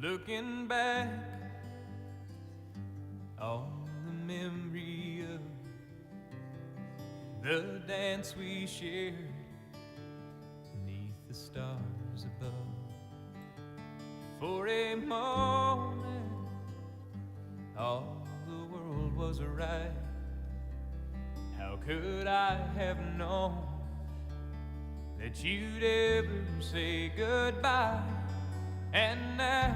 Looking back on the memory of the dance we shared beneath the stars above. For a moment, all the world was right. How could I have known that you'd ever say goodbye? And now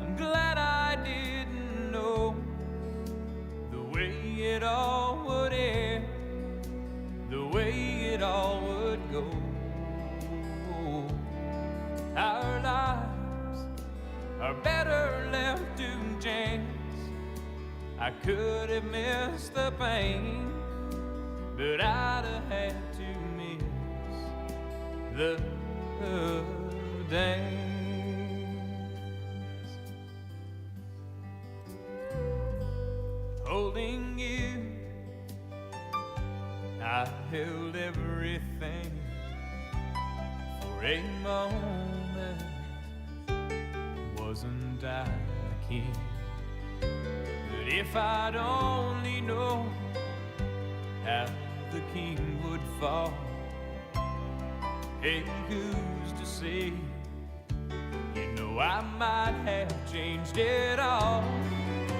I'm glad I didn't know the way it all would end, the way it all would go. Our lives are better left to chance. I could have missed the pain, but I'd have had to miss the dance. Holding you, I held everything. For a moment, wasn't I the king? But if I'd only known how the king would fall, hey, who's to say? You know I might have changed it all.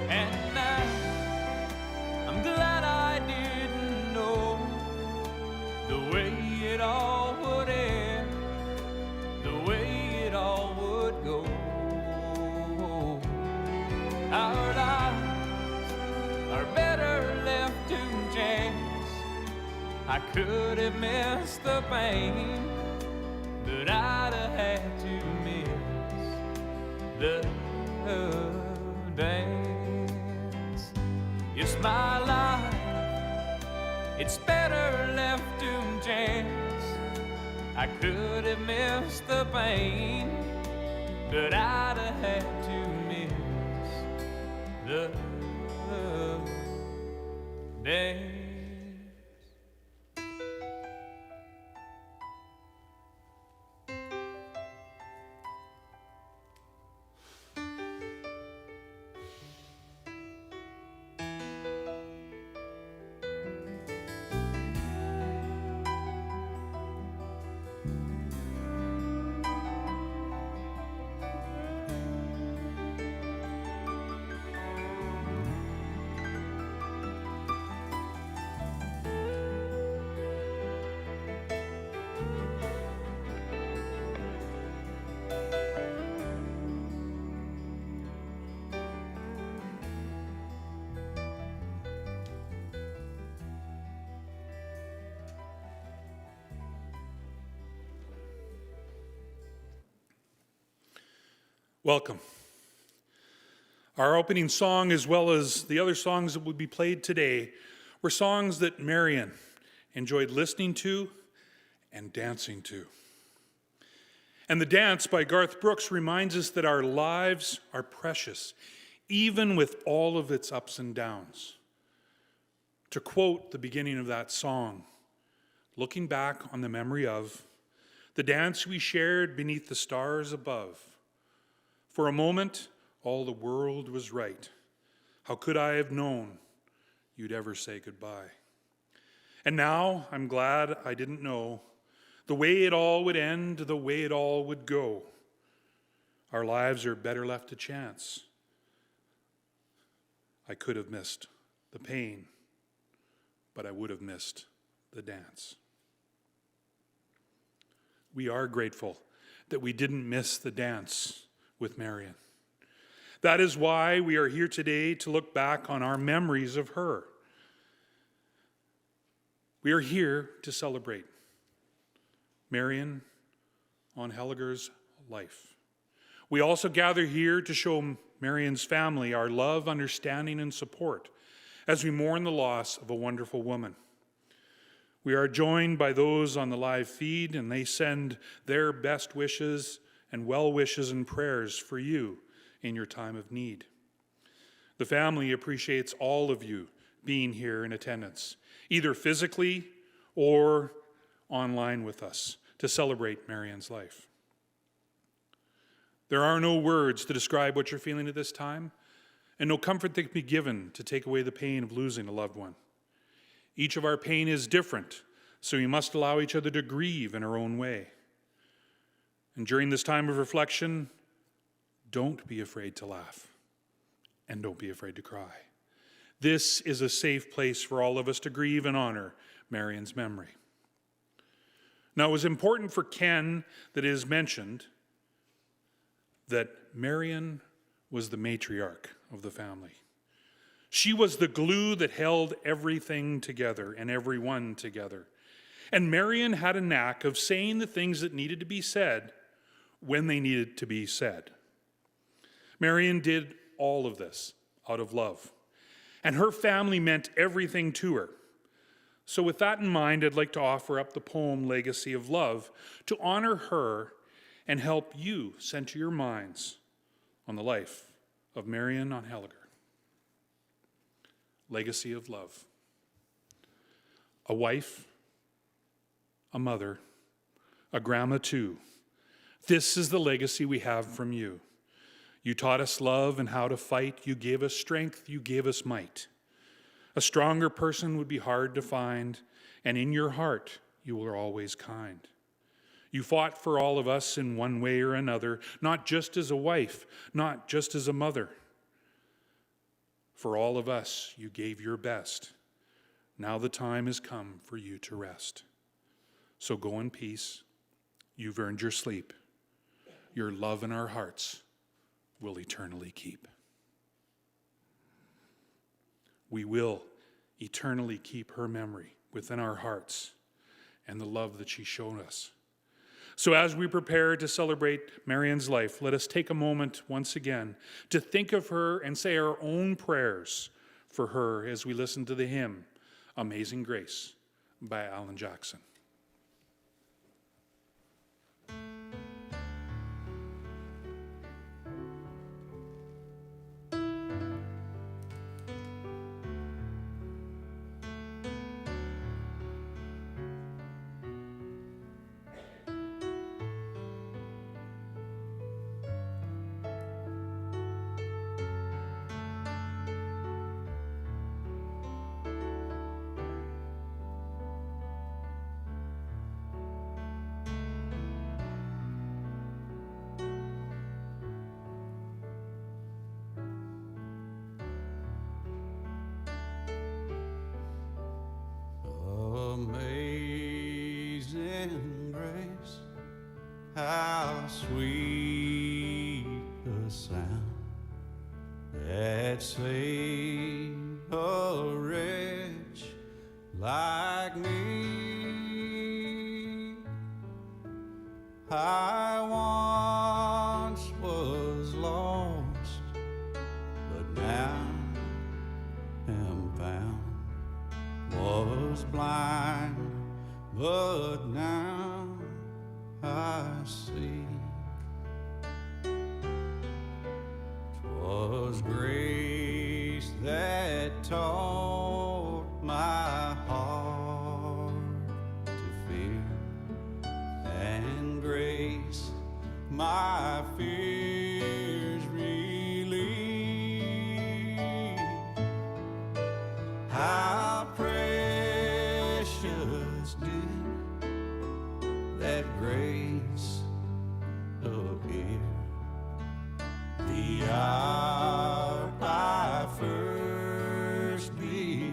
And now I'm glad I didn't know the way it all would end, the way it all would go. Our lives are better left to chance. I could have missed the pain, but I'd have had to miss the dance. It's my life, it's better left to chance. I could have missed the pain, but I'd have had to miss the dance. Welcome. Our opening song, as well as the other songs that will be played today, were songs that Marion enjoyed listening to and dancing to. And The Dance by Garth Brooks reminds us that our lives are precious, even with all of its ups and downs. To quote the beginning of that song, looking back on the memory of the dance we shared beneath the stars above. For a moment, all the world was right. How could I have known you'd ever say goodbye? And now I'm glad I didn't know the way it all would end, the way it all would go. Our lives are better left to chance. I could have missed the pain, but I would have missed the dance. We are grateful that we didn't miss the dance with Marion. That is why we are here today to look back on our memories of her. We are here to celebrate Marion Onheliger's life. We also gather here to show Marion's family our love, understanding, and support as we mourn the loss of a wonderful woman. We are joined by those on the live feed, and they send their best wishes and well wishes and prayers for you in your time of need. The family appreciates all of you being here in attendance, either physically or online with us to celebrate Marion's life. There are no words to describe what you're feeling at this time, and no comfort that can be given to take away the pain of losing a loved one. Each of our pain is different, so we must allow each other to grieve in our own way. And during this time of reflection, don't be afraid to laugh, and don't be afraid to cry. This is a safe place for all of us to grieve and honor Marion's memory. Now, it was important for Ken that it is mentioned that Marion was the matriarch of the family. She was the glue that held everything together and everyone together. And Marion had a knack of saying the things that needed to be said when they needed to be said. Marion did all of this out of love, and her family meant everything to her. So with that in mind, I'd like to offer up the poem Legacy of Love to honor her and help you center your minds on the life of Marion Onheliger. Legacy of Love. A wife, a mother, a grandma too. This is the legacy we have from you. You taught us love and how to fight. You gave us strength. You gave us might. A stronger person would be hard to find, and in your heart, you were always kind. You fought for all of us in one way or another, not just as a wife, not just as a mother. For all of us, you gave your best. Now the time has come for you to rest. So go in peace. You've earned your sleep. Your love in our hearts will eternally keep. We will eternally keep her memory within our hearts and the love that she showed us. So as we prepare to celebrate Marion's life, let us take a moment once again to think of her and say our own prayers for her as we listen to the hymn, Amazing Grace by Alan Jackson. Amazing grace, how sweet the sound that saved a wretch like me. I once was lost, but now am found. Was blind, but now I see. 'Twas grace that taught my heart to fear, and grace my fears relieved. How precious did that grace appear the hour I first believed.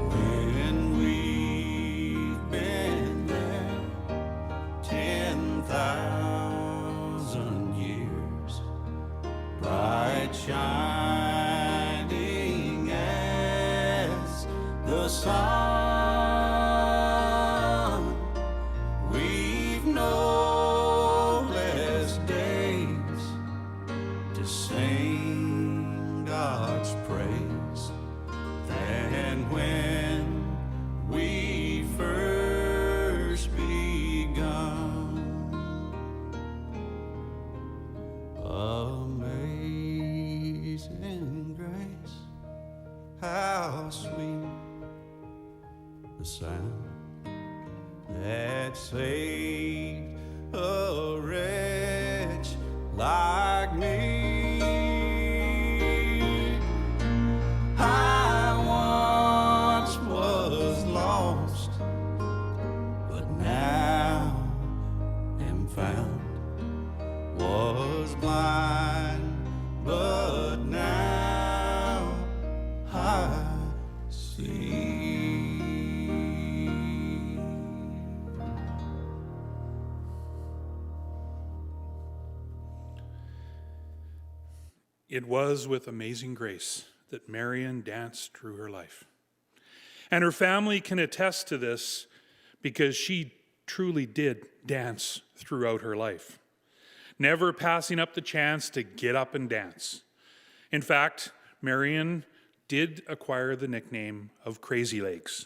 When we've been there 10,000 years, bright shine sound that saved a wretch like me. I once was lost, but now am found. Was blind, but now I see. It was with amazing grace that Marion danced through her life. And her family can attest to this because she truly did dance throughout her life, never passing up the chance to get up and dance. In fact, Marion did acquire the nickname of Crazy Legs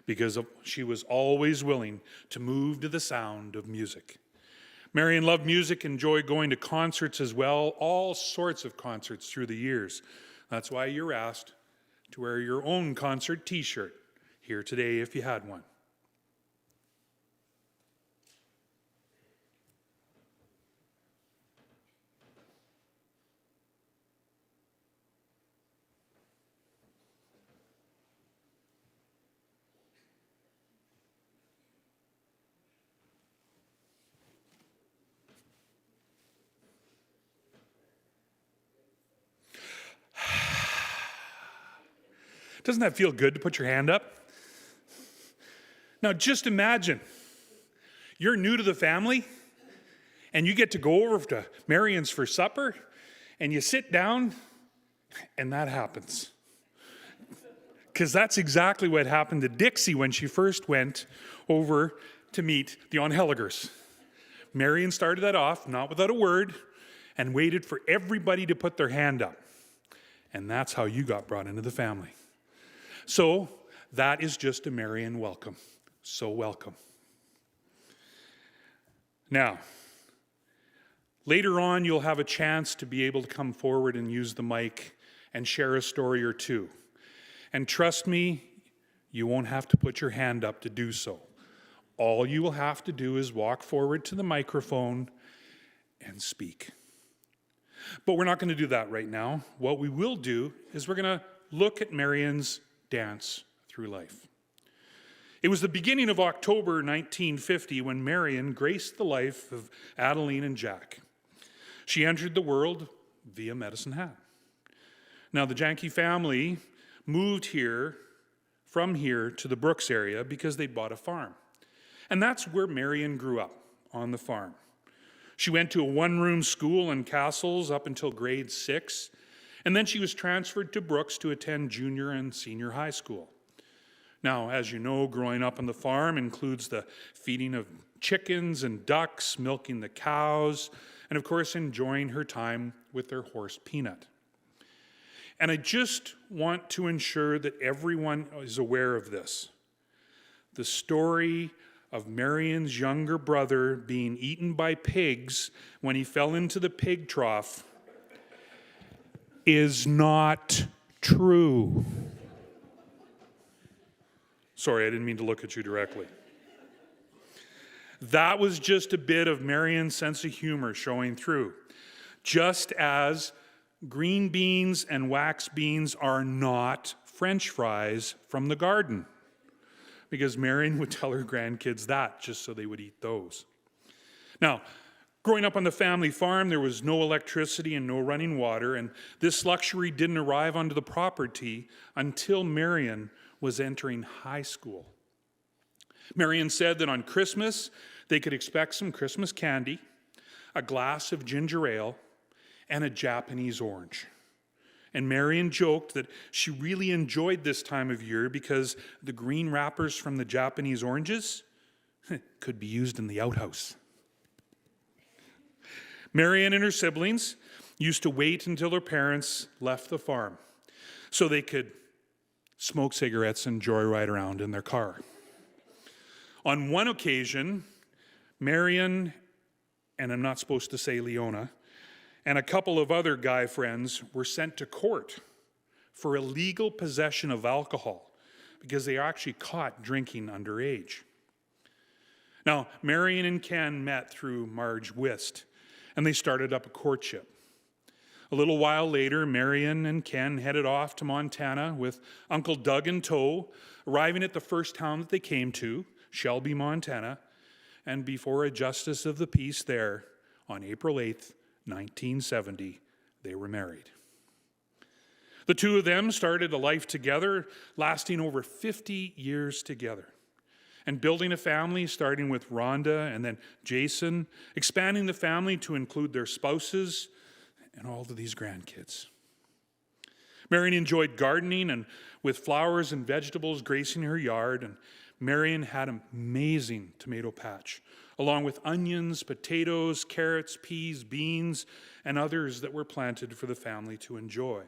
because she was always willing to move to the sound of music. Marion loved music, enjoyed going to concerts as well, all sorts of concerts through the years. That's why you're asked to wear your own concert t-shirt here today if you had one. Doesn't that feel good to put your hand up? Now just imagine, you're new to the family, and you get to go over to Marion's for supper, and you sit down, and that happens. Because that's exactly what happened to Dixie when she first went over to meet the Onheligers. Marion started that off, not without a word, and waited for everybody to put their hand up. And that's how you got brought into the family. So that is just a Marion welcome. So welcome. Now, later on, you'll have a chance to be able to come forward and use the mic and share a story or two. And trust me, you won't have to put your hand up to do so. All you will have to do is walk forward to the microphone and speak. But we're not going to do that right now. What we will do is we're going to look at Marion's dance through life. It was the beginning of October 1950 when Marion graced the life of Adeline and Jack. She entered the world via Medicine Hat. Now, the Janke family moved from here to the Brooks area because they bought a farm. And that's where Marion grew up, on the farm. She went to a one-room school in Castles up until grade 6, and then she was transferred to Brooks to attend junior and senior high school. Now, as you know, growing up on the farm includes the feeding of chickens and ducks, milking the cows, and of course enjoying her time with their horse Peanut. And I just want to ensure that everyone is aware of this. The story of Marion's younger brother being eaten by pigs when he fell into the pig trough is not true. Sorry, I didn't mean to look at you directly. That was just a bit of Marion's sense of humor showing through. Just as green beans and wax beans are not French fries from the garden. Because Marion would tell her grandkids that just so they would eat those. Now, growing up on the family farm, there was no electricity and no running water, and this luxury didn't arrive onto the property until Marion was entering high school. Marion said that on Christmas, they could expect some Christmas candy, a glass of ginger ale, and a Japanese orange. And Marion joked that she really enjoyed this time of year because the green wrappers from the Japanese oranges could be used in the outhouse. Marion and her siblings used to wait until their parents left the farm so they could smoke cigarettes and joyride around in their car. On one occasion, Marion, and I'm not supposed to say Leona, and a couple of other guy friends were sent to court for illegal possession of alcohol because they are actually caught drinking underage. Now, Marion and Ken met through Marge Whist, and they started up a courtship. A little while later, Marion and Ken headed off to Montana with Uncle Doug in tow, arriving at the first town that they came to, Shelby, Montana, and before a justice of the peace there, on April 8th, 1970, they were married. The two of them started a life together, lasting over 50 years together, and building a family, starting with Rhonda and then Jason, expanding the family to include their spouses and all of these grandkids. Marion enjoyed gardening and with flowers and vegetables gracing her yard, and Marion had an amazing tomato patch, along with onions, potatoes, carrots, peas, beans, and others that were planted for the family to enjoy.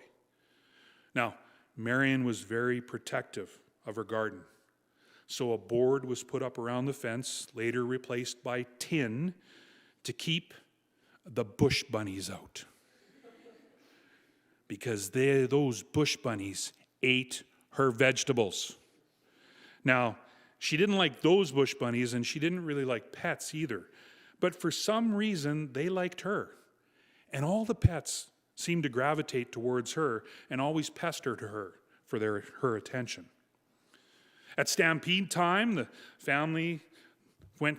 Now, Marion was very protective of her garden, so a board was put up around the fence, later replaced by tin, to keep the bush bunnies out. Because those bush bunnies ate her vegetables. Now, she didn't like those bush bunnies, and she didn't really like pets either. But for some reason, they liked her. And all the pets seemed to gravitate towards her and always pestered her for her attention. At stampede time, the family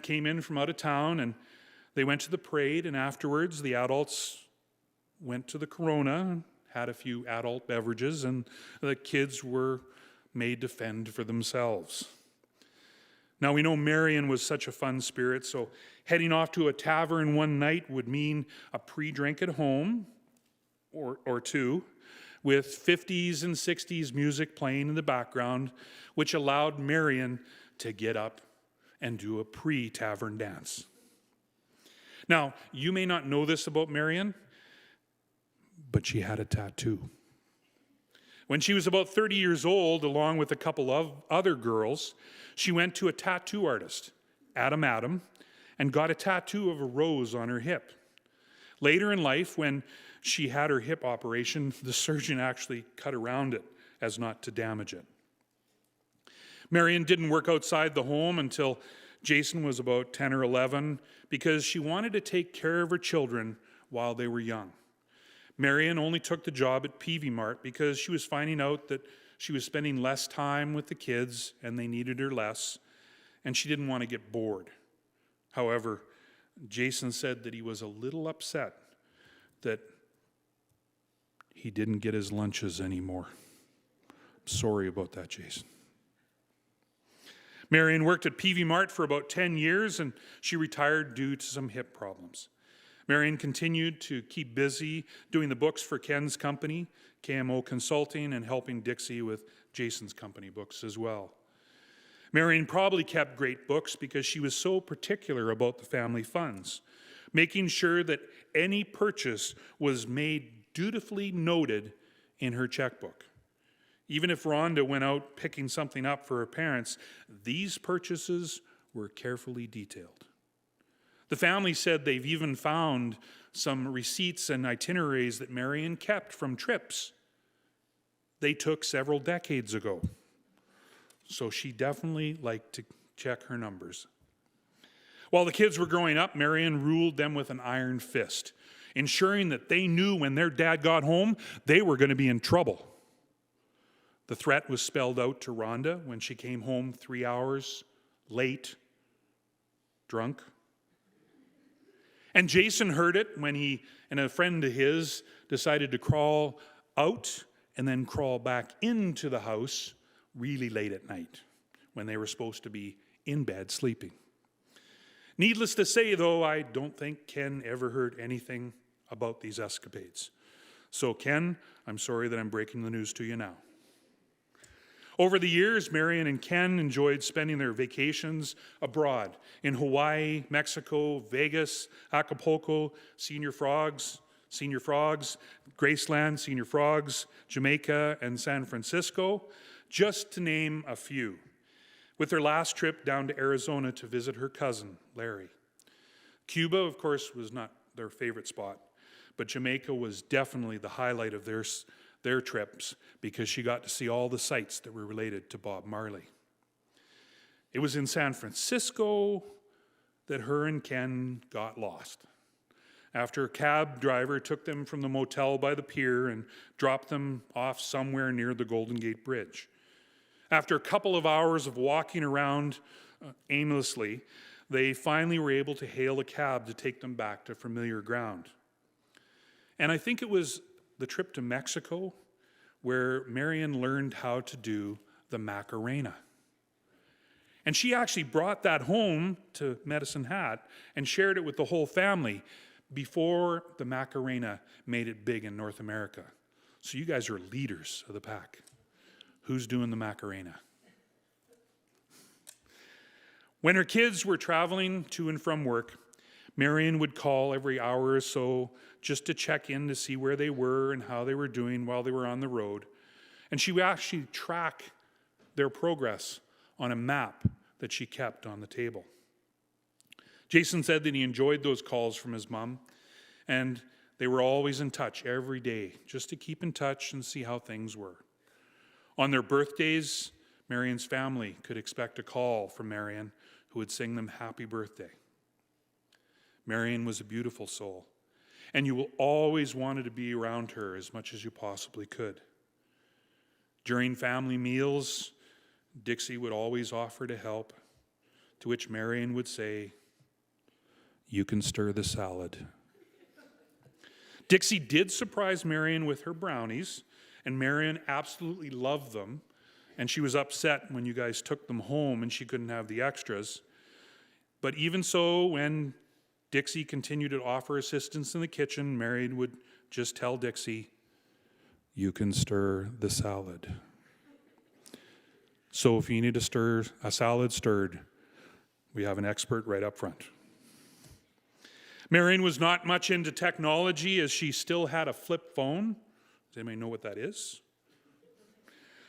came in from out of town, and they went to the parade, and afterwards the adults went to the Corona, had a few adult beverages, and the kids were made to fend for themselves. Now, we know Marion was such a fun spirit, so heading off to a tavern one night would mean a pre-drink at home, or two, with 50s and 60s music playing in the background, which allowed Marion to get up and do a pre-tavern dance. Now, you may not know this about Marion, but she had a tattoo. When she was about 30 years old, along with a couple of other girls, she went to a tattoo artist, Adam, and got a tattoo of a rose on her hip. Later in life, when she had her hip operation, the surgeon actually cut around it as not to damage it. Marion didn't work outside the home until Jason was about 10 or 11 because she wanted to take care of her children while they were young. Marion only took the job at Peavey Mart because she was finding out that she was spending less time with the kids and they needed her less, and she didn't want to get bored. However, Jason said that he was a little upset that he didn't get his lunches anymore. Sorry about that, Jason. Marion worked at Peavey Mart for about 10 years, and she retired due to some hip problems. Marion continued to keep busy doing the books for Ken's company, KMO Consulting, and helping Dixie with Jason's company books as well. Marion probably kept great books because she was so particular about the family funds, making sure that any purchase was made dutifully noted in her checkbook. Even if Rhonda went out picking something up for her parents, these purchases were carefully detailed. The family said they've even found some receipts and itineraries that Marion kept from trips they took several decades ago. So she definitely liked to check her numbers. While the kids were growing up, Marion ruled them with an iron fist, ensuring that they knew when their dad got home, they were going to be in trouble. The threat was spelled out to Rhonda when she came home 3 hours late, drunk. And Jason heard it when he and a friend of his decided to crawl out and then crawl back into the house really late at night when they were supposed to be in bed sleeping. Needless to say, though, I don't think Ken ever heard anything about these escapades. So, Ken, I'm sorry that I'm breaking the news to you now. Over the years, Marion and Ken enjoyed spending their vacations abroad in Hawaii, Mexico, Vegas, Acapulco, Senior Frogs, Graceland, Senior Frogs, Jamaica, and San Francisco, just to name a few, with their last trip down to Arizona to visit her cousin, Larry. Cuba, of course, was not their favorite spot, but Jamaica was definitely the highlight of their trips because she got to see all the sights that were related to Bob Marley. It was in San Francisco that her and Ken got lost. After a cab driver took them from the motel by the pier and dropped them off somewhere near the Golden Gate Bridge. After a couple of hours of walking around aimlessly, they finally were able to hail a cab to take them back to familiar ground. And I think it was the trip to Mexico where Marion learned how to do the Macarena. And she actually brought that home to Medicine Hat and shared it with the whole family before the Macarena made it big in North America. So you guys are leaders of the pack. Who's doing the Macarena? When her kids were traveling to and from work, Marion would call every hour or so just to check in to see where they were and how they were doing while they were on the road. And she would actually track their progress on a map that she kept on the table. Jason said that he enjoyed those calls from his mom, and they were always in touch every day, just to keep in touch and see how things were. On their birthdays, Marion's family could expect a call from Marion, who would sing them happy birthday. Marion was a beautiful soul, and you will always wanted to be around her as much as you possibly could. During family meals, Dixie would always offer to help, to which Marion would say, "You can stir the salad." Dixie did surprise Marion with her brownies, and Marion absolutely loved them, and she was upset when you guys took them home and she couldn't have the extras. But even so, when Dixie continued to offer assistance in the kitchen, Marion would just tell Dixie, "You can stir the salad." So if you need to stir a salad stirred, we have an expert right up front. Marion was not much into technology as she still had a flip phone. Does anybody know what that is?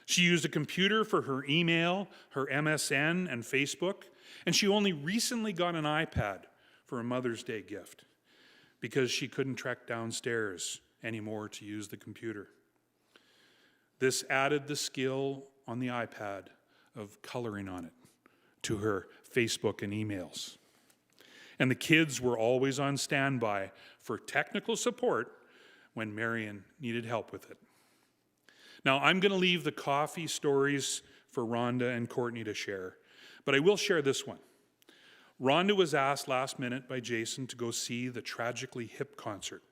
She used a computer for her email, her MSN, and Facebook, and she only recently got an iPad for a Mother's Day gift because she couldn't trek downstairs anymore to use the computer. This added the skill on the iPad of coloring on it to her Facebook and emails. And the kids were always on standby for technical support when Marion needed help with it. Now, I'm going to leave the coffee stories for Rhonda and Courtney to share, but I will share this one. Rhonda was asked last minute by Jason to go see the Tragically Hip concert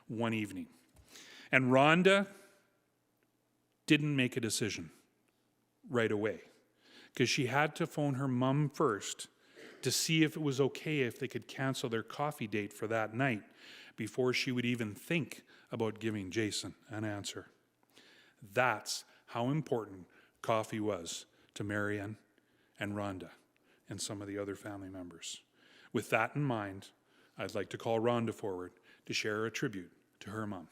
one evening. And Rhonda didn't make a decision right away because she had to phone her mom first to see if it was okay if they could cancel their coffee date for that night before she would even think about giving Jason an answer. That's how important coffee was to Marion and Rhonda and some of the other family members. With that in mind, I'd like to call Rhonda forward to share a tribute to her mom.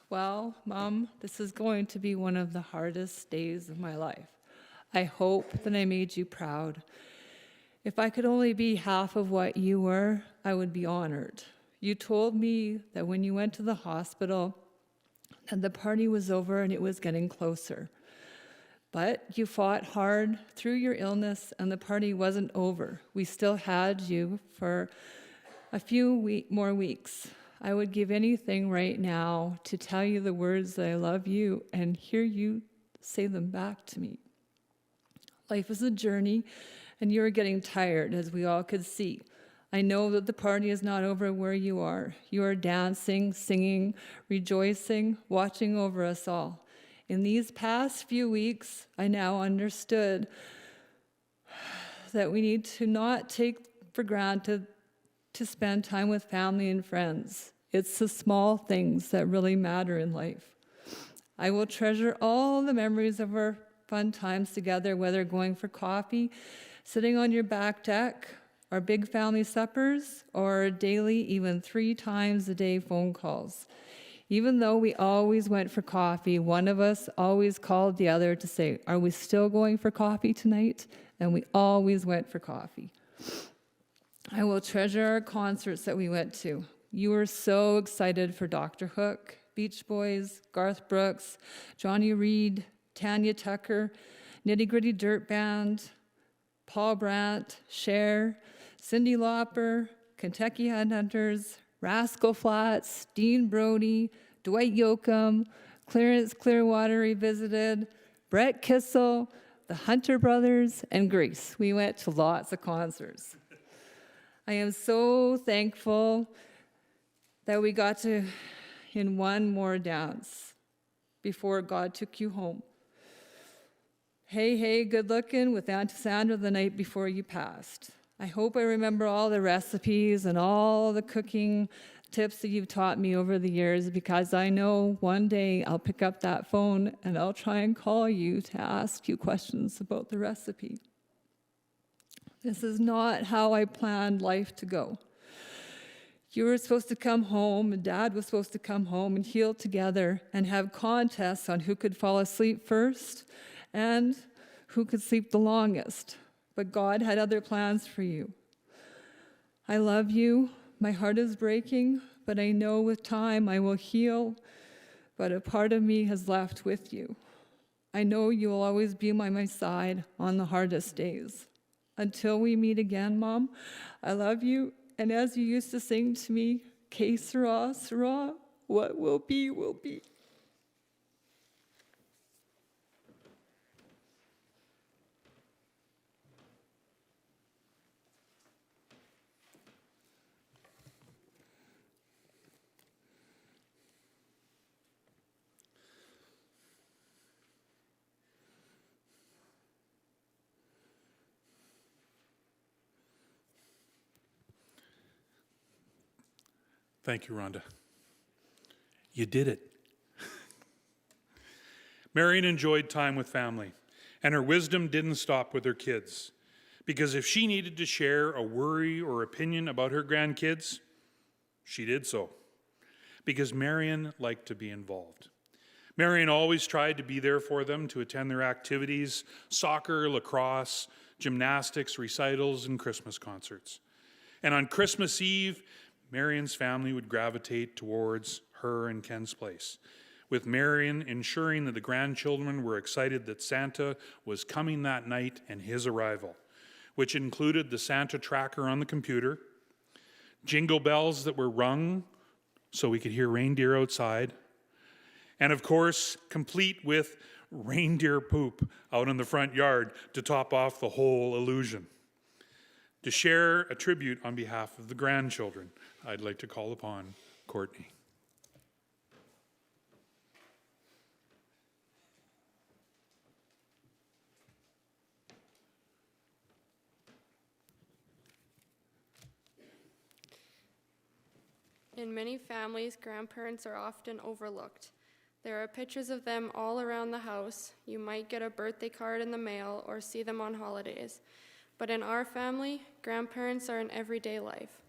Well, Mom, this is going to be one of the hardest days of my life. I hope that I made you proud. If I could only be half of what you were, I would be honored. You told me that when you went to the hospital, that the party was over and it was getting closer. But you fought hard through your illness and the party wasn't over. We still had you for a few more weeks. I would give anything right now to tell you the words that I love you and hear you say them back to me. Life is a journey, and you're getting tired, as we all could see. I know that the party is not over where you are. You are dancing, singing, rejoicing, watching over us all. In these past few weeks, I now understood that we need to not take for granted to spend time with family and friends. It's the small things that really matter in life. I will treasure all the memories of our fun times together, whether going for coffee, sitting on your back deck, our big family suppers, or daily, even 3 times a day phone calls. Even though we always went for coffee, one of us always called the other to say, "Are we still going for coffee tonight?" And we always went for coffee. I will treasure our concerts that we went to. You were so excited for Dr. Hook, Beach Boys, Garth Brooks, Johnny Reed, Tanya Tucker, Nitty Gritty Dirt Band, Paul Brandt, Cher, Cyndi Lauper, Kentucky Headhunters, Rascal Flatts, Dean Brody, Dwight Yoakam, Clarence Clearwater Revisited, Brett Kissel, the Hunter Brothers, and Grease. We went to lots of concerts. I am so thankful that we got to in one more dance before God took you home. Hey, hey, good looking with Auntie Sandra the night before you passed. I hope I remember all the recipes and all the cooking tips that you've taught me over the years, because I know one day I'll pick up that phone and I'll try and call you to ask you questions about the recipe. This is not how I planned life to go. You were supposed to come home, and Dad was supposed to come home and heal together and have contests on who could fall asleep first and who could sleep the longest. But God had other plans for you. I love you. My heart is breaking, but I know with time I will heal. But a part of me has left with you. I know you will always be by my side on the hardest days. Until we meet again, Mom, I love you. And as you used to sing to me, Que sera, sera, what will be, will be. Thank you, Rhonda. You did it. Marion enjoyed time with family, and her wisdom didn't stop with her kids. Because if she needed to share a worry or opinion about her grandkids, she did so. Because Marion liked to be involved. Marion always tried to be there for them, to attend their activities, soccer, lacrosse, gymnastics, recitals, and Christmas concerts. And on Christmas Eve, Marion's family would gravitate towards her and Ken's place, with Marion ensuring that the grandchildren were excited that Santa was coming that night and his arrival, which included the Santa tracker on the computer, jingle bells that were rung so we could hear reindeer outside, and of course, complete with reindeer poop out in the front yard to top off the whole illusion. To share a tribute on behalf of the grandchildren, I'd like to call upon Courtney. In many families, grandparents are often overlooked. There are pictures of them all around the house. You might get a birthday card in the mail or see them on holidays. But in our family, grandparents are in everyday life.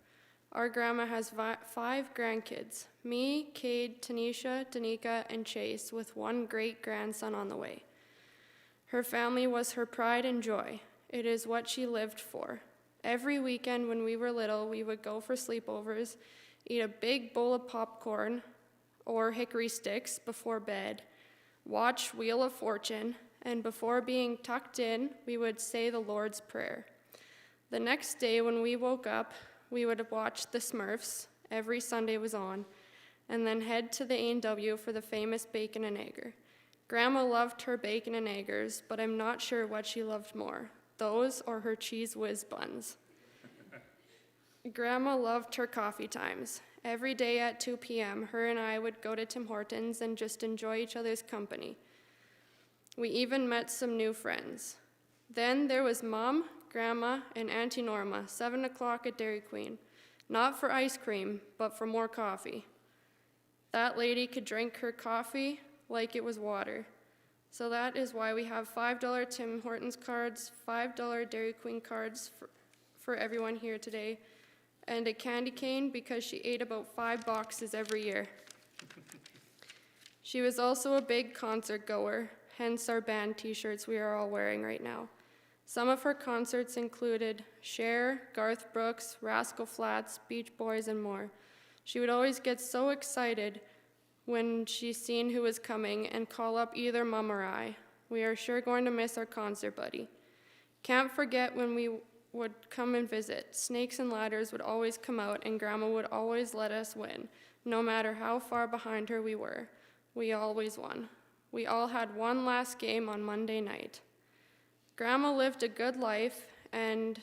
Our grandma has 5 grandkids, me, Cade, Tanisha, Danica, and Chase, with one great-grandson on the way. Her family was her pride and joy. It is what she lived for. Every weekend when we were little, we would go for sleepovers, eat a big bowl of popcorn or hickory sticks before bed, watch Wheel of Fortune, and before being tucked in, we would say the Lord's Prayer. The next day when we woke up, we would watch The Smurfs, every Sunday was on, and then head to the A&W for the famous bacon and egger. Grandma loved her bacon and eggers, but I'm not sure what she loved more, those or her Cheese Whiz buns. Grandma loved her coffee times. Every day at 2 p.m., her and I would go to Tim Hortons and just enjoy each other's company. We even met some new friends. Then there was Mom, Grandma, and Auntie Norma, 7 o'clock at Dairy Queen. Not for ice cream, but for more coffee. That lady could drink her coffee like it was water. So that is why we have $5 Tim Hortons cards, $5 Dairy Queen cards for everyone here today, and a candy cane because she ate about 5 boxes every year. She was also a big concert goer, hence our band t-shirts we are all wearing right now. Some of her concerts included Cher, Garth Brooks, Rascal Flatts, Beach Boys, and more. She would always get so excited when she seen who was coming and call up either Mom or I. We are sure going to miss our concert buddy. Can't forget when we would come and visit. Snakes and ladders would always come out and Grandma would always let us win, no matter how far behind her we were. We always won. We all had one last game on Monday night. Grandma lived a good life, and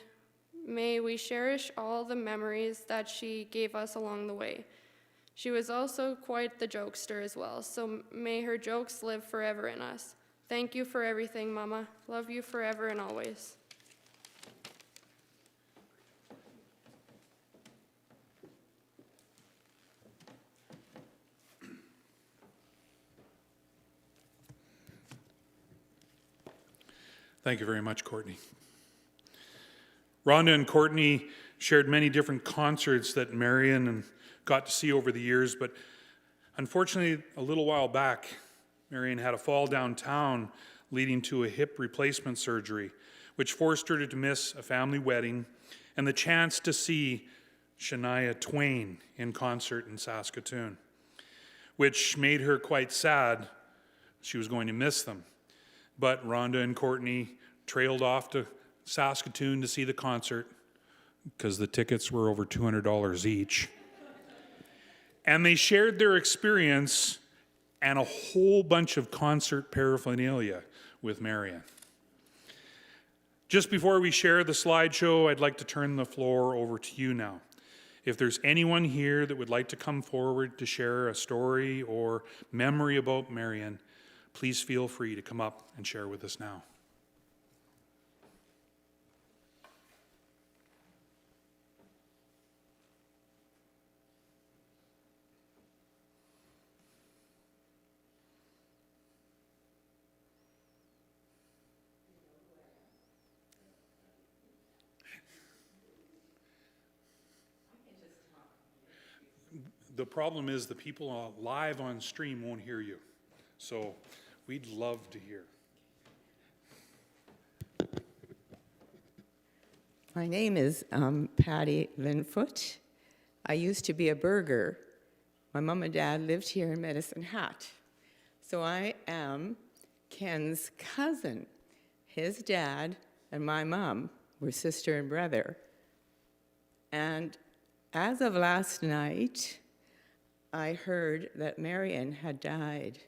may we cherish all the memories that she gave us along the way. She was also quite the jokester as well, so may her jokes live forever in us. Thank you for everything, Mama. Love you forever and always. Thank you very much, Courtney. Rhonda and Courtney shared many different concerts that Marion got to see over the years, but unfortunately, a little while back, Marion had a fall downtown leading to a hip replacement surgery, which forced her to miss a family wedding and the chance to see Shania Twain in concert in Saskatoon, which made her quite sad. She was going to miss them. But Rhonda and Courtney trailed off to Saskatoon to see the concert because the tickets were over $200 each. And they shared their experience and a whole bunch of concert paraphernalia with Marion. Just before we share the slideshow, I'd like to turn the floor over to you now. If there's anyone here that would like to come forward to share a story or memory about Marion, please feel free to come up and share with us now. The problem is the people live on stream won't hear you. So we'd love to hear. My name is Patty Linfoot. I used to be a burger. My mom and dad lived here in Medicine Hat. So I am Ken's cousin. His dad and my mom were sister and brother. And as of last night, I heard that Marion had died.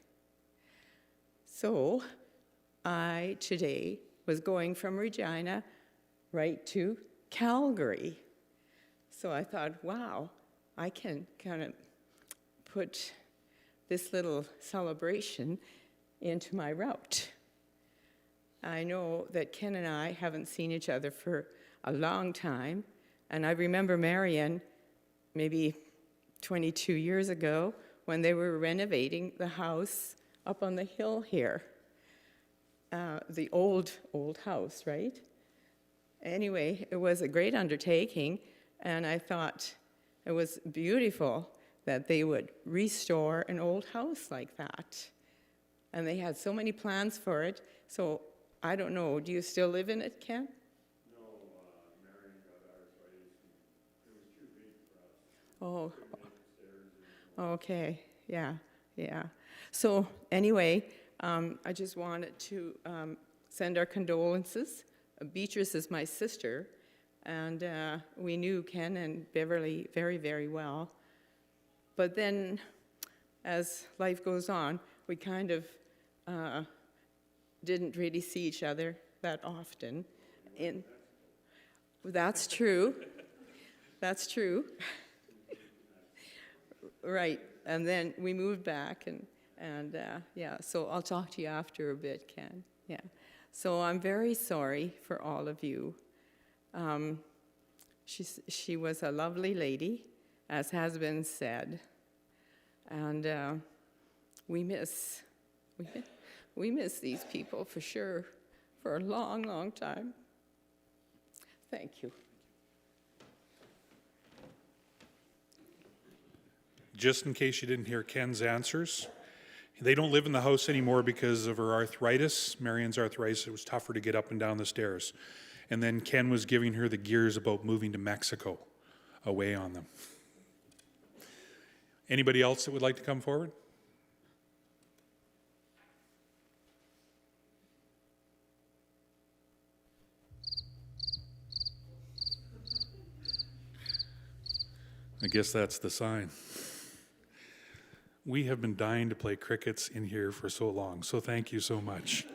So I today was going from Regina right to Calgary. So I thought, wow, I can kind of put this little celebration into my route. I know that Ken and I haven't seen each other for a long time, and I remember Marion maybe 22 years ago when they were renovating the house up on the hill here. The old house, right? Anyway, it was a great undertaking, and I thought it was beautiful that they would restore an old house like that. And they had so many plans for it, so I don't know, do you still live in it, Ken? No, Marion got ours, so it was too big for us. Oh, okay, yeah. So anyway, I just wanted to send our condolences. Beatrice is my sister, and we knew Ken and Beverly very, very well. But then, as life goes on, we kind of didn't really see each other that often. That's true. That's true. Right, and then we moved back, and yeah, so I'll talk to you after a bit, Ken. Yeah, so I'm very sorry for all of you. She was a lovely lady, as has been said, and we miss these people for sure, for a long, long time. Thank you. just in case you didn't hear Ken's answers. They don't live in the house anymore because of her arthritis. Marion's arthritis, it was tougher to get up and down the stairs. And then Ken was giving her the gears about moving to Mexico, away on them. Anybody else that would like to come forward? I guess that's the sign. We have been dying to play crickets in here for so long, so thank you so much.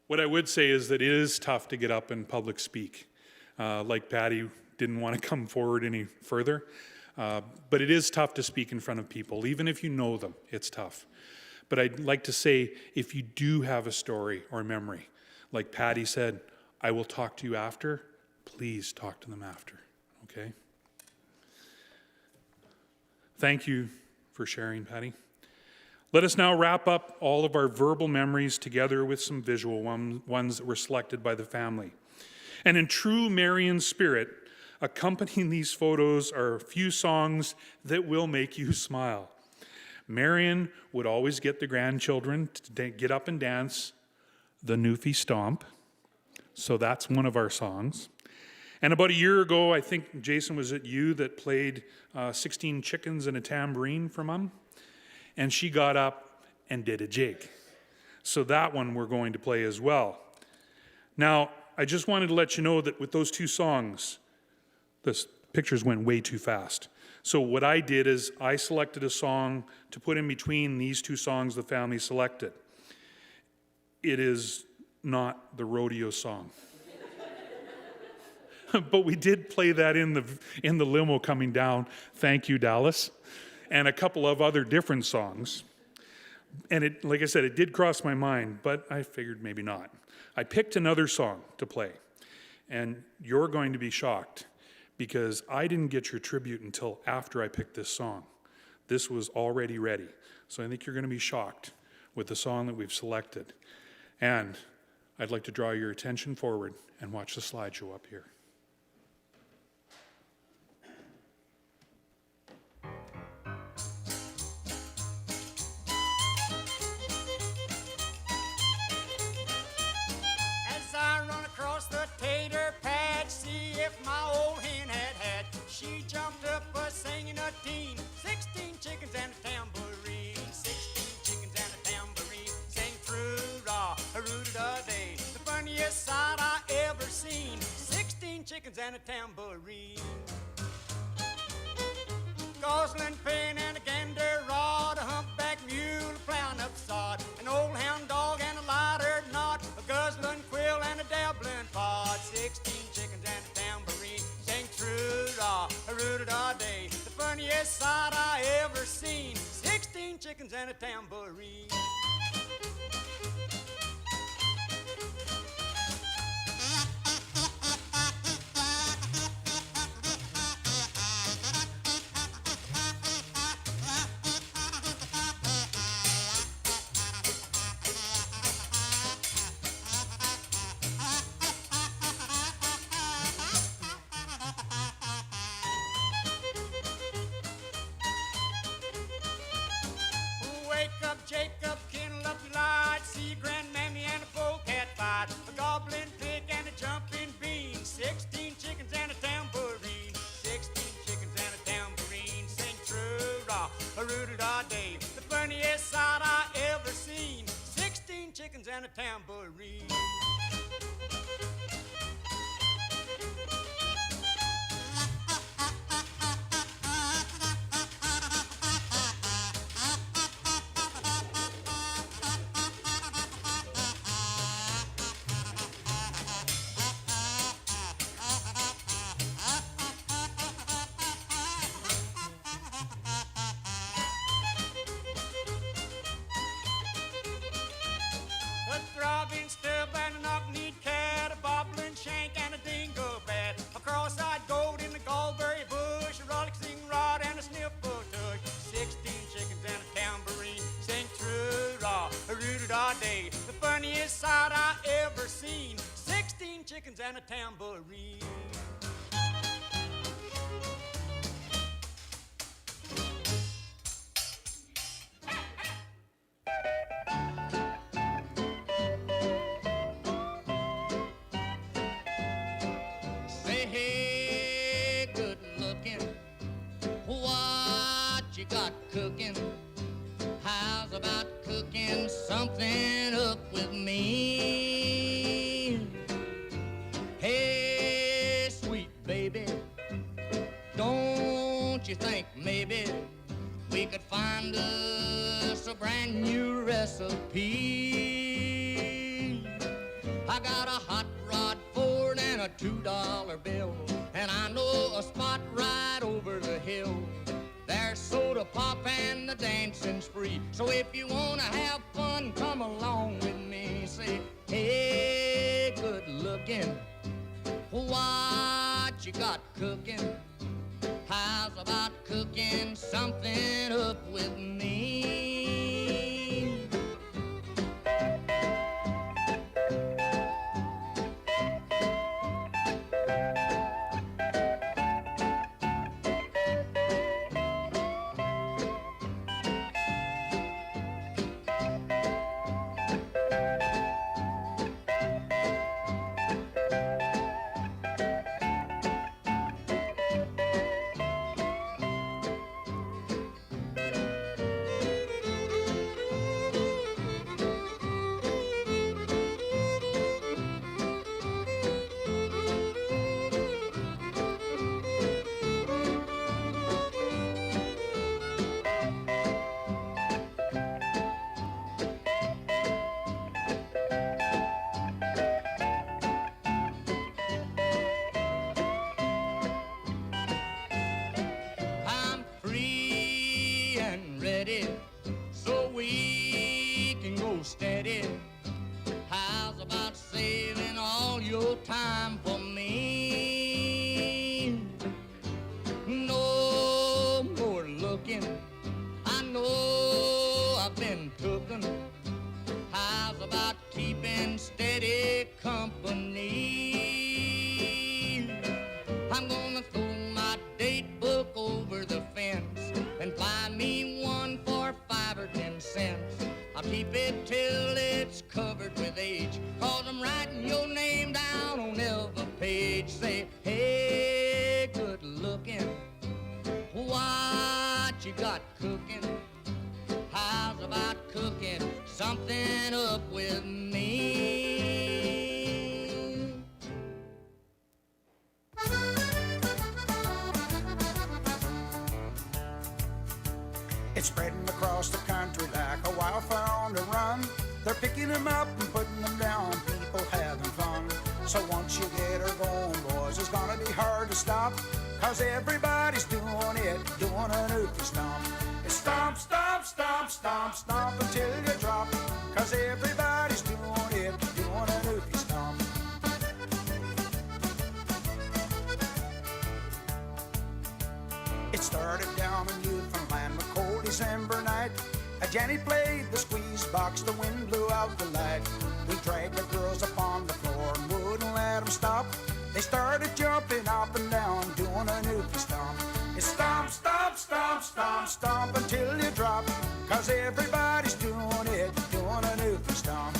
What I would say is that it is tough to get up and public speak. Like Patty didn't want to come forward any further, but it is tough to speak in front of people. Even if you know them, it's tough. But I'd like to say, if you do have a story or memory, like Patty said, I will talk to you after, please talk to them after, okay? Thank you for sharing, Patty. Let us now wrap up all of our verbal memories together with some visual ones that were selected by the family. And in true Marion spirit, accompanying these photos are a few songs that will make you smile. Marion would always get the grandchildren to get up and dance the Newfie Stomp. So that's one of our songs. And about a year ago, I think, Jason, was it you that played 16 Chickens and a Tambourine for Mom? And she got up and did a jig. So that one we're going to play as well. Now, I just wanted to let you know that with those two songs, the pictures went way too fast. So what I did is I selected a song to put in between these two songs the family selected. It is not the rodeo song. But we did play that in the limo coming down. Thank you, Dallas. And a couple of other different songs. And it, like I said, it did cross my mind, but I figured maybe not. I picked another song to play. And you're going to be shocked because I didn't get your tribute until after I picked this song. This was already ready. So I think you're going to be shocked with the song that we've selected. And I'd like to draw your attention forward and watch the slideshow up here. As I run across the tater patch, see if my old hen had hatched. She jumped up singing a teen, 16 chickens and a tambourine, 16 chickens and a tambourine, sing through-rah, a-roo-da-day, the funniest sight I ever seen, 16 chickens and a tambourine. Gosling pin and a gander rod, a humpback mule plowing up sod, an old hound dog and a lighter knot, a guzzling quill and a dabbling pod, 16 chickens and a tambourine, sing through-rah, a-roo-da-day, the funniest sight I ever seen, 16 chickens and a tambourine. Wake up, Jacob, kindle up your light, see grandmammy and a polecat fight, a goblin pig and a jumping bean, 16 chickens and a tambourine, 16 chickens and a tambourine, sing true-rah, a-roo-da-day, the funniest sight I ever seen, 16 chickens and a tambourine. A throbbing stub and a knock-kneed cat, a bobbling shank and a dingo bat, a cross-eyed goat in the gallberry bush, a rollicking rod and a sniffle tush, 16 chickens and a tambourine, sing true-rah, a-roo-da-day, the funniest sight I ever seen, 16 chickens and a tambourine. Don't you think maybe we could find us a brand new recipe? I got a hot rod Ford and a $2 bill, and I know a spot right over the hill. There's soda pop and the dancing's free. So if you wanna have fun, come along with me. Say, hey, good looking, what you got cooking? How's about cooking something up with me? Time for me. No more looking, I know I've been cooking. How's about keeping steady company? I'm gonna throw my date book over the fence and buy me one for 5 or 10 cents. I'll keep it till it's covered with age, 'cause I'm writing your name down on every page. Say, hey, good looking, what you got cooking? How's about cooking something up with me? It's spreading across the country like a wildfire on the run. They're picking them up and putting them down, people having fun. So once you get her going, boys, it's gonna be hard to stop, 'cause everybody's doing it, doing an oofy stomp. It's stomp, stomp, stomp, stomp, stomp until you drop, 'cause everybody's doing it, doing an oofy stomp. It started down in Newfoundland, a cold December night. Jenny played the squeeze box, the wind blew out the light. We dragged the girls up on the floor and wouldn't let them stop. They started jumping up and down, doing an oofy stomp. It's stomp, stomp, stomp, stomp, stomp until you drop, 'cause everybody's doing it, doing an oofy stomp.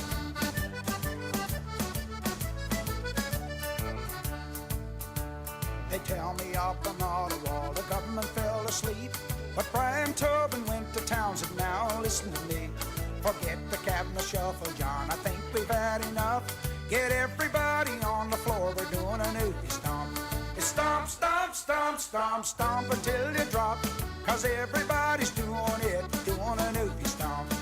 They tell me up on Ottawa the government fell asleep, but Brian Tobin went to Townsend. Now listen to me, forget the cabinet shuffle, John, I think we've had enough. Get everybody on the floor, we're doing an oofy stomp. It's stomp, stomp, stomp, stomp, stomp until you drop, 'cause everybody's doing it, doing an oofy stomp.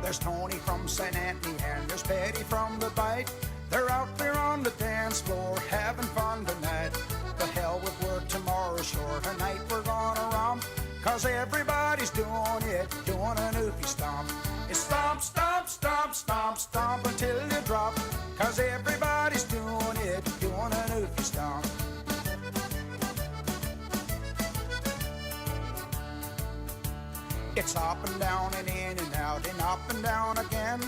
There's Tony from St. Anthony and there's Betty from the Bight. They're out there on the dance floor having fun tonight. The hell with work, tomorrow's short, tonight we're gonna romp, 'cause everybody's doing it, doing an oofy stomp. It's stomp, stomp, stomp, stomp, stomp until you drop, 'cause everybody's doing it, doing an oofy stomp. It's up and down and in and out and up and down again.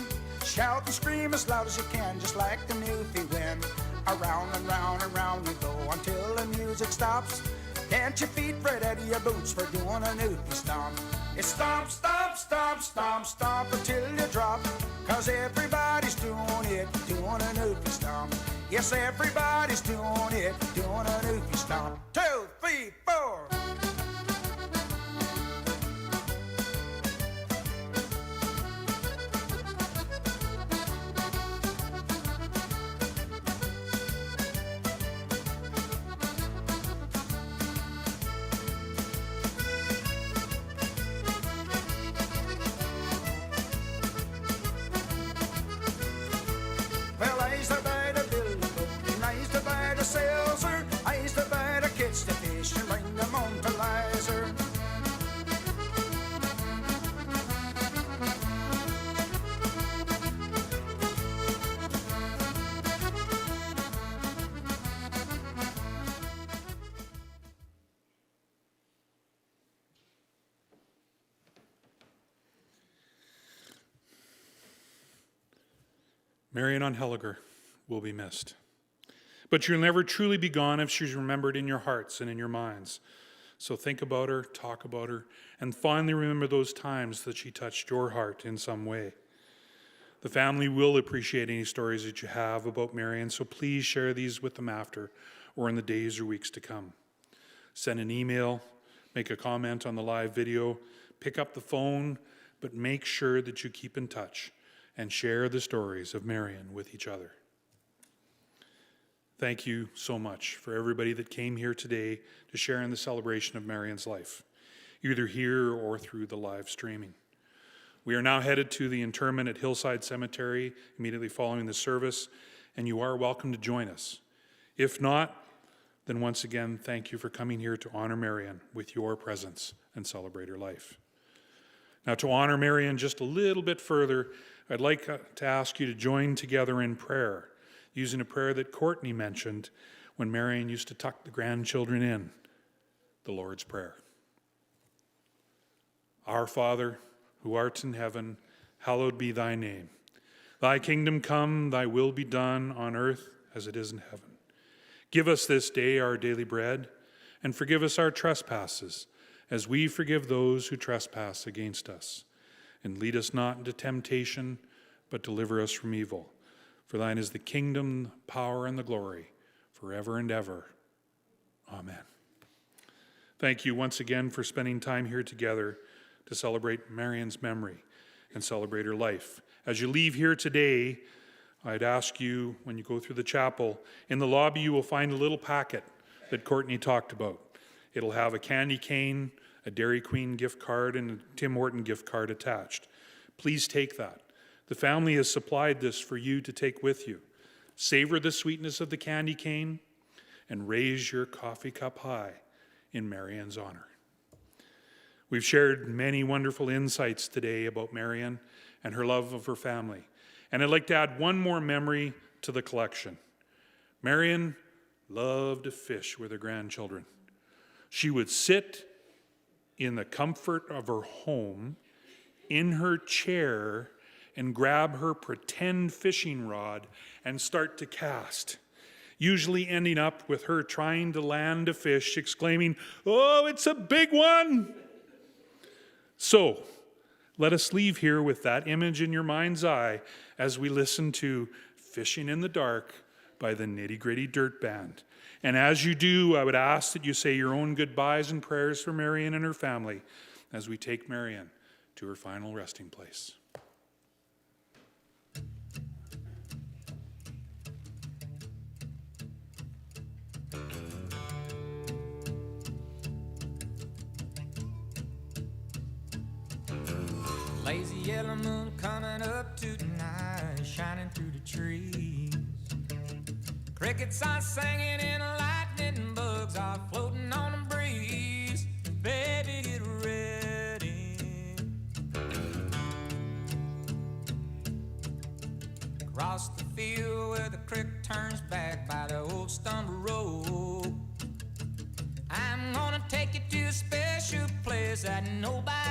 Shout and scream as loud as you can, just like the newfie wind. Around and round and round you go until the music stops. Dance your feet right out of your boots for doing a newfie stomp. It's stomp, stomp, stomp, stomp, stomp until you drop, 'cause everybody's doing it, doing a newfie stomp. Yes, everybody's doing it, doing a newfie stomp. 2, 3, 4. Marion Onheliger will be missed. But she'll never truly be gone if she's remembered in your hearts and in your minds. So think about her, talk about her, and finally remember those times that she touched your heart in some way. The family will appreciate any stories that you have about Marion, so please share these with them after or in the days or weeks to come. Send an email, make a comment on the live video, pick up the phone, but make sure that you keep in touch and share the stories of Marion with each other. Thank you so much for everybody that came here today to share in the celebration of Marion's life, either here or through the live streaming. We are now headed to the interment at Hillside Cemetery immediately following the service, and you are welcome to join us. If not, then once again, thank you for coming here to honor Marion with your presence and celebrate her life. Now, to honor Marion just a little bit further, I'd like to ask you to join together in prayer, using a prayer that Courtney mentioned when Marion used to tuck the grandchildren in, the Lord's Prayer. Our Father, who art in heaven, hallowed be thy name. Thy kingdom come, thy will be done on earth as it is in heaven. Give us this day our daily bread, and forgive us our trespasses, as we forgive those who trespass against us. And lead us not into temptation, but deliver us from evil. For thine is the kingdom, the power, and the glory, forever and ever. Amen. Thank you once again for spending time here together to celebrate Marion's memory and celebrate her life. As you leave here today, I'd ask you, when you go through the chapel, in the lobby you will find a little packet that Courtney talked about. It'll have a candy cane, a Dairy Queen gift card, and a Tim Horton gift card attached. Please take that. The family has supplied this for you to take with you. Savor the sweetness of the candy cane and raise your coffee cup high in Marion's honor. We've shared many wonderful insights today about Marion and her love of her family. And I'd like to add one more memory to the collection. Marion loved to fish with her grandchildren. She would sit in the comfort of her home, in her chair, and grab her pretend fishing rod and start to cast, usually ending up with her trying to land a fish, exclaiming, "Oh, it's a big one!" So, let us leave here with that image in your mind's eye as we listen to Fishing in the Dark by the Nitty Gritty Dirt Band. And as you do, I would ask that you say your own goodbyes and prayers for Marion and her family as we take Marion to her final resting place. Lazy yellow moon coming up tonight, shining through the trees. Crickets are singing and lightning bugs are floating on the breeze. Baby, get ready. Across the field where the creek turns back by the old stumble road, I'm gonna take you to a special place that nobody